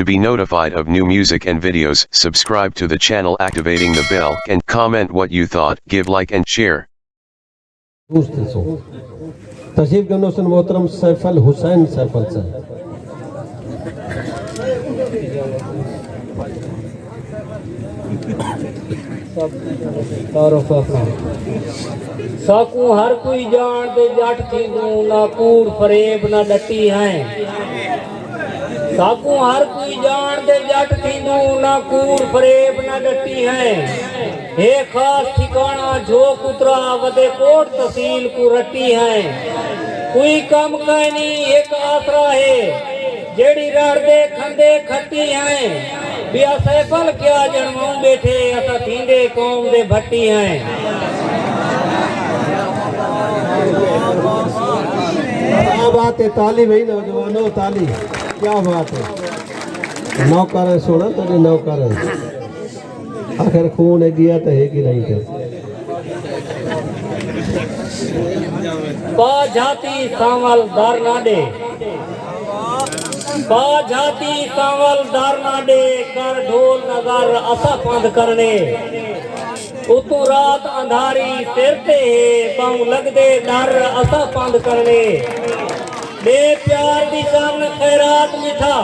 To be notified of new music and videos, subscribe to the channel activating the bell and comment what you thought, give like and share. तशरीफ गनोसन मोहतरम सैफल हुसैन सैफल साहब। साकू हर कोई जान दे जट थी ना कूड़ फरेब ना डटी है। साकू हर कोई जान दे जट थी ना कूड़ फरेब ना डटी है। हे खास ठिकाना झोक उतरा वदे कोट तहसील को रटी है। कोई कम कहनी एक आसरा है जेड़ी रड़ दे खंदे खट्टी है। बिया सैफल क्या जन्माऊं बैठे असा थींदे कौम दे भट्टी हैं। क्या बात है, ताली भाई नौजवानों, ताली, क्या बात है। नौकर है सोना तेरे नौकर है, आखिर खून है गया तो है कि नहीं है। पा जाती सांवल दार ना दे, पा जाती सांवल दार ना दे, कर ढोल नगर असा पंध करने। उतू रात अंधारी सिरते पाँव लगदे डर असा पंध करने। दे प्यार दी सन खैरात मिठा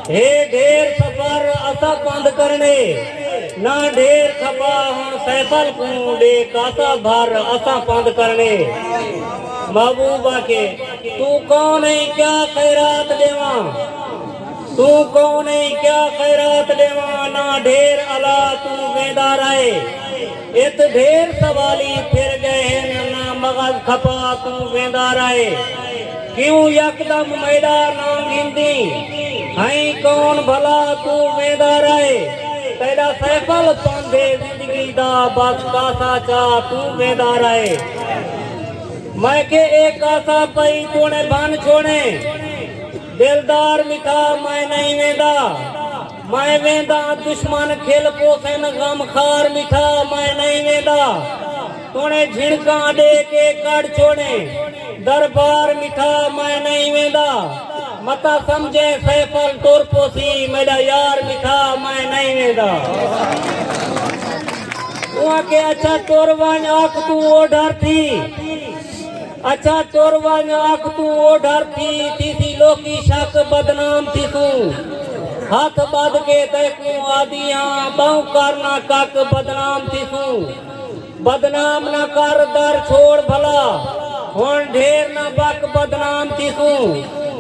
हे ढेर सफर असा पंध करने। ना ढेर खपा हुन सैफल को दे कासा भर असा पंध करने। महबूबा के तू कौन है क्या खैरात देवा, तू कौन है क्या खैरात देवा। ना ढेर अला तू वेदा रहे, इत ढेर सवाली फिर गए हैं। ना मगज खपा तू वेदा रहे, क्यों यकदम मैदा ना गिंदी है। कौन भला तू वेदा रहे, तेरा सैफल पंधे जिंदगी दा बस कासा चा तू वेदा रहे। मैं के एक आसा पई तूने बन छोड़े, दिलदार मिठा मैं नहीं वेंदा। मैं वेंदा दुश्मन खेल पोसन गम खार मिठा मैं नहीं वेंदा। तूने झिड़का दे के कड़ छोड़े, दरबार मिठा मैं नहीं वेंदा। मता समझे सैफल तोर पोसी मेरा यार मिठा मैं नहीं वेंदा। वहाँ के अच्छा तोरवान आँख तू ओढ़र थी, अच्छा तोरवान आँख तू ओढ़र थी। तीसी लोकी शक बदनाम थी तू, हाथ बांध के देखूं आदियां बहु करना कक बदनाम थी तू। बदनाम न कर दर छोड़ भला हुन ढेर न बक बदनाम थी तू।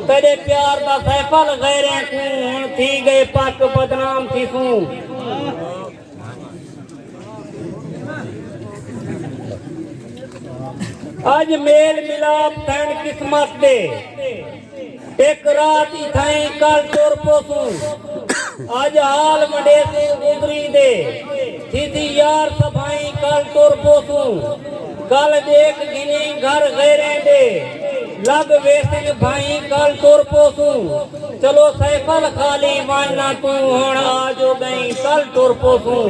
तेरे प्यार दा सैफल गैरे तू हुन थी गए पक बदनाम थी तू। आज मेल मिलाप थैन किस्मत दे, एक रात इथाई कल तोर पोसू। आज हाल मडे से गुजरी दे, थी यार सभाई कल तोर पोसू। कल देख गिनी घर गैरे दे, लग वेसिन भाई कल तोर पोसू। चलो सैफल खाली मानना तू हुन आजो गई कल तोर पोसू।